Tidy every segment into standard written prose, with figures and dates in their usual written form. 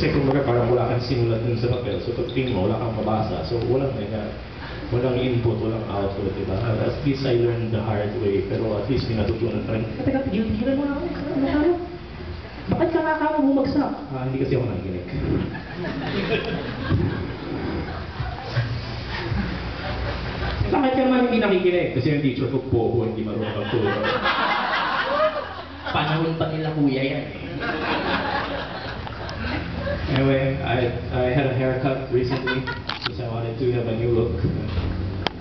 Kasi kumbaga parang wala kang simulat dun sa papel, so pag tingin mo, wala kang mabasa, so walang input, walang output, diba? At least I learned the hard way, pero at least may natutunan pa rin. Teka, tigil-tigilan mo na ako, ano? Bakit ka nakakama bumagsak? Hindi kasi ako nakikinig. Bakit ka naman hindi nakikinig? Kasi yung teacher ko bobo, hindi marunong magturo. Panahon pa nila kuya yan eh. Anyway, I had a haircut recently because I wanted to have a new look.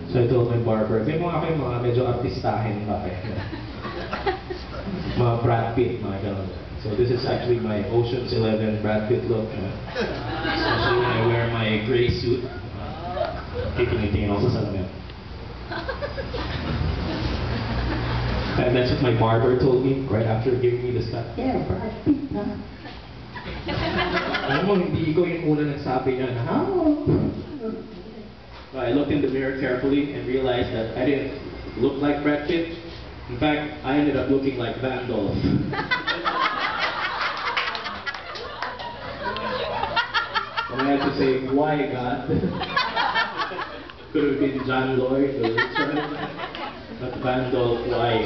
So I told my barber, may mga medyo artistahin ba kayo? Mga Brad Pitt, mga gano'n. So this is actually my Ocean's 11 Brad Pitt look. Especially when I wear my gray suit. Kikinig-tingin ako sa salamin. And that's what my barber told me right after giving me this cut. Yeah, Brad Pitt, huh? Alam mo, hindi ikaw yung una nagsabi niya na, I looked in the mirror carefully and realized that I didn't look like Brad Pitt. In fact, I ended up looking like Vandolph. And I had to say, why God? Could have been John Lloyd or Richard, but Vandolph, why?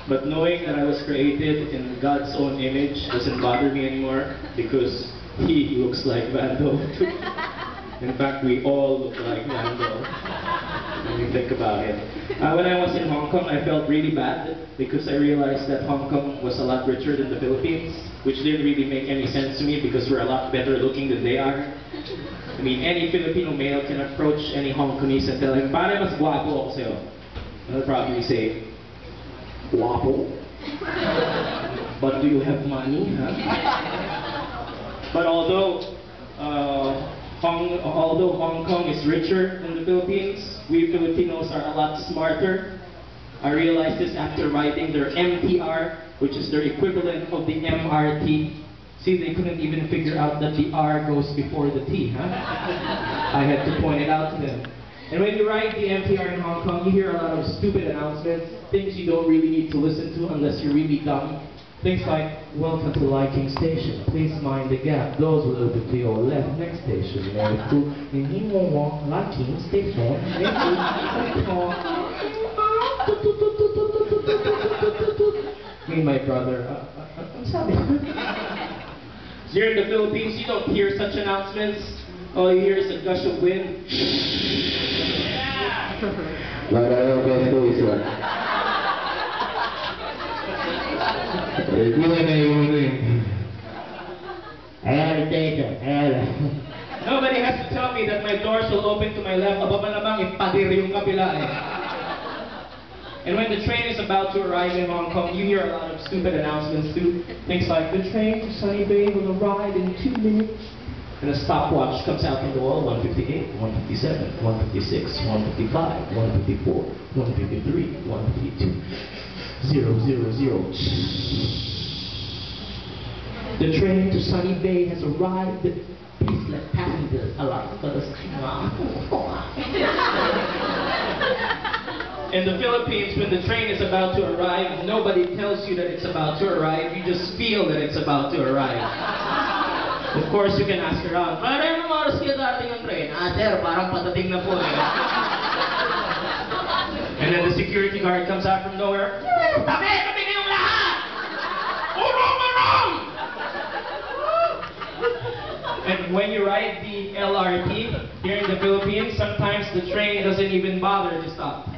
But knowing that I was created in God's own image doesn't bother me anymore because He looks like Vandolph too. In fact, we all look like Vandolph when you think about it. When I was in Hong Kong, I felt really bad because I realized that Hong Kong was a lot richer than the Philippines, which didn't really make any sense to me because we're a lot better looking than they are. I mean, any Filipino male can approach any Hong Kongese and tell him, "Pare, mas guwapo ako sa'yo." And they'll probably say, "Guwapo? But do you have money, huh?" But although Hong Kong is richer than the Philippines, we Filipinos are a lot smarter. I realized this after riding their MTR, which is their equivalent of the MRT. See, they couldn't even figure out that the R goes before the T, huh? I had to point it out to them. And when you ride the MTR in Hong Kong, you hear a lot of stupid announcements, things you don't really need to listen to unless you're really dumb. Things like, "Welcome to Liking Station. Please mind the gap. Those will open to your left. Next station, move to Liking Station." Me and my brother, I'm sorry. Here in the Philippines, you don't hear such announcements. All you hear is a gush of wind. Nobody has to tell me that my doors will open to my left. Aba malamang ipadir yung kabila eh. And when the train is about to arrive in Hong Kong, you hear a lot of stupid announcements too. Things like, "The train to Sunny Bay will arrive in 2 minutes." And a stopwatch comes out from the wall, 158, 157, 156, 155, 154, 153, 152, 000. The train to Sunny Bay has arrived. Please let passengers alight first. In the Philippines, when the train is about to arrive, nobody tells you that it's about to arrive. You just feel that it's about to arrive. Of course, you can ask around, "Pare, anong oras kaya darating ang train?" "Sir, parang patating na po eh." And then the security guard comes out from nowhere. "Tabi! Tabi kayong lahat! Urong! And when you ride the LRT here in the Philippines, sometimes the train doesn't even bother to stop.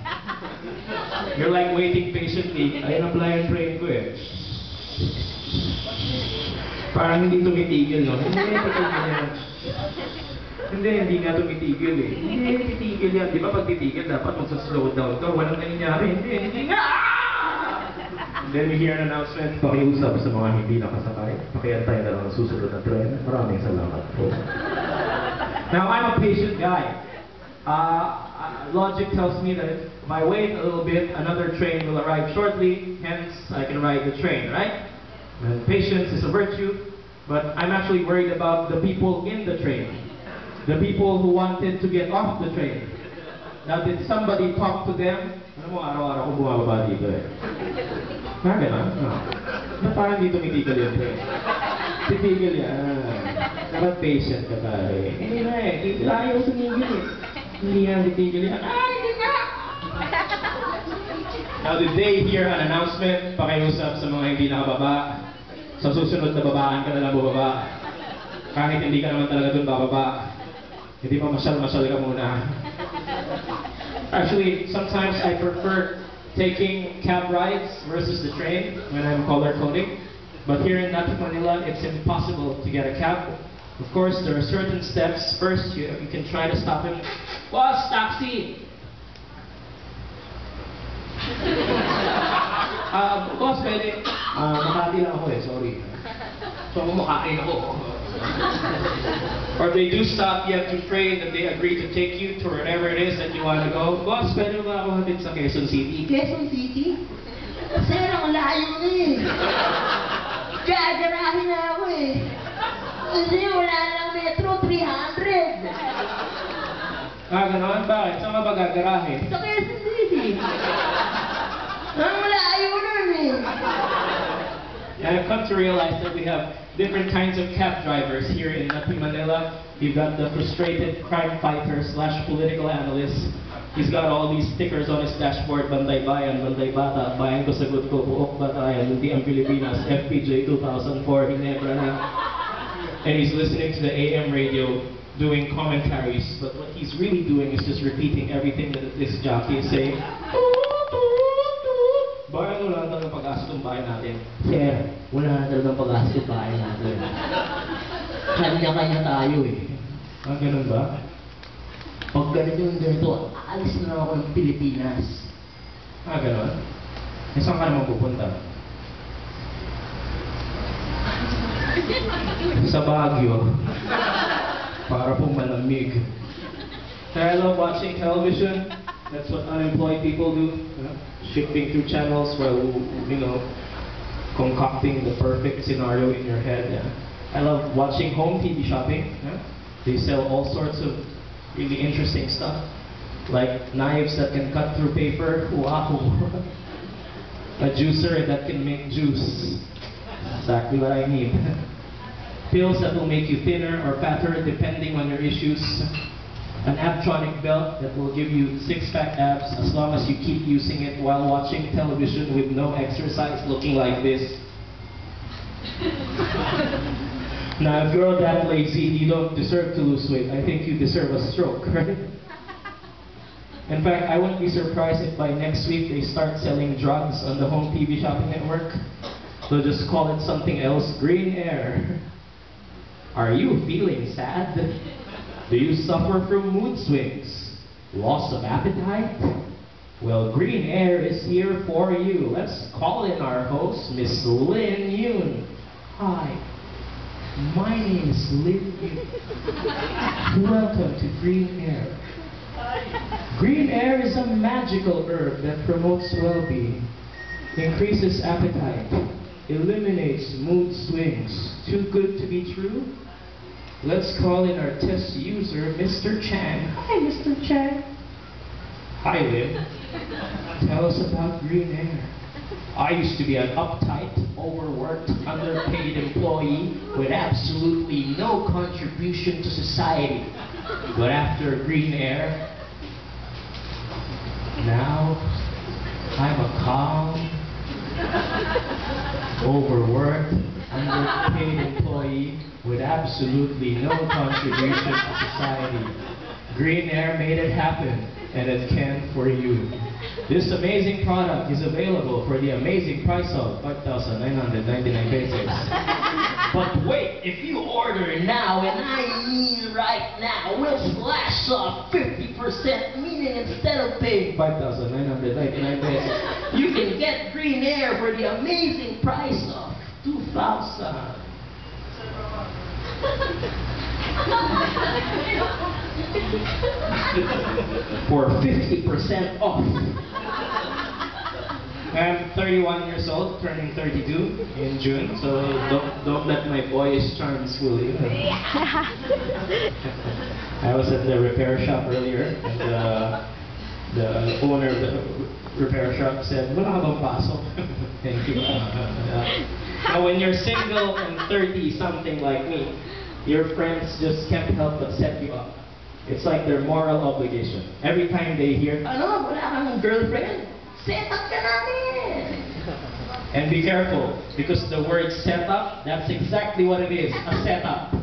You're like waiting patiently. Ayun ang pala yung train ko eh. Parang hindi tumitigil, no? Hindi nga tumitigil eh. Hindi titigil yan. Di ba pag titigil, dapat magsa-slow down ka. Walang nangyayari. Hindi nga! Then you hear an announcement, pakiusap sa mga hindi nakasakay. Pakiantay na lang ang susunod na tren. Maraming salamat po. Now, I'm a patient guy. Logic tells me that if I wait a little bit, another train will arrive shortly, hence I can ride the train, right? And patience is a virtue, but I'm actually worried about the people in the train. The people who wanted to get off the train. Now, did somebody talk to them? Ano mo, araw-araw kong bumababa dito eh. Parang gano'n? No. Parang dito tumitigil yung train. Titigil yan. Dapat patient ka pare. Hindi na eh. Ayaw tumigil eh. Hindi yan titigil yan. Ay, hindi nga! Now, did they hear an announcement? Pakiusap sa mga hindi nakababa. Sa susunod na babaan ka na lang bubaba. Kahit hindi ka naman talaga dun bababa. Hindi pa masyal-masyal ka muna. Actually, sometimes I prefer taking cab rides versus the train when I'm color coding. But here in Metro Manila, it's impossible to get a cab. Of course, there are certain steps. First, you can try to stop him. Boss, taxi! Boss, pwede. Makati lang ako eh, sorry. So, makain ako. Or they do stop, you have to pray that they agree to take you to wherever it is that you want to go. Boss, pwede ba ako hatid sa Quezon City? Quezon City? Sir, ang layo na eh. Gagarahin na ako eh. Kasi wala lang metro, 300. Gano'n? Bakit? Saan ka ba gagarahin? Sa Quezon City. Ang layo nun eh. And I've come to realize that we have different kinds of cab drivers here in Metro Manila. You've got the frustrated crime fighter / political analyst. He's got all these stickers on his dashboard, Bantay Bayan, Bantay Bata, Bayan ko sagot ko, buok batayan, hindi ang Pilipinas, FPJ 2004, Hinebra na. And he's listening to the AM radio, doing commentaries, but what he's really doing is just repeating everything that this jockey is saying. Bakit wala na talagang pag-asa itong bahay natin? Sir, wala na talagang pag-asa yung bahay natin. Kanya-kanya tayo eh. Ganun ba? Pag ganito, aalis na ako ng Pilipinas. Ganun? Saan ka naman pupunta? Sa Baguio. Para pong malamig. I love watching television. That's what unemployed people do. Shifting through channels while, concocting the perfect scenario in your head. I love watching home TV shopping. They sell all sorts of really interesting stuff. Like knives that can cut through paper. Wow. A juicer that can make juice. Exactly what I need. Pills that will make you thinner or fatter depending on your issues. An Abtronic belt that will give you six-pack abs as long as you keep using it while watching television with no exercise, looking like this. Now, if you're that lazy, you don't deserve to lose weight. I think you deserve a stroke, right? In fact, I wouldn't be surprised if by next week they start selling drugs on the home TV shopping network. They'll just call it something else, Green Air. Are you feeling sad? Do you suffer from mood swings? Loss of appetite? Well, Green Air is here for you. Let's call in our host, Miss Lynn Yoon. Hi, my name is Lynn Yoon. Welcome to Green Air. Green Air is a magical herb that promotes well-being, increases appetite, eliminates mood swings. Too good to be true? Let's call in our test user, Mr. Chang. Hi, Mr. Chang. Hi, Lynn. Tell us about Green Air. I used to be an uptight, overworked, underpaid employee with absolutely no contribution to society. But after Green Air, now I'm a calm, overworked, underpaid employee with absolutely no contribution to society. Green Air made it happen, and it can for you. This amazing product is available for the amazing price of 5,999 pesos. But wait, if you order now, and I mean right now, we'll slash off 50%, meaning instead of paying 5,999 pesos, you can get Green Air for the amazing price of 2,000. For 50% off. I'm 31 years old, turning 32 in June, so don't let my boyish charms fool you. I was at the repair shop earlier, and the owner of the repair shop said, "Wala ka bang pasok?" Thank you. Now, when you're single and 30-something like me, your friends just can't help but set you up. It's like their moral obligation. Every time they hear, ano, wala kang girlfriend, set up ka namin! And be careful, because the word set up, that's exactly what it is, a setup.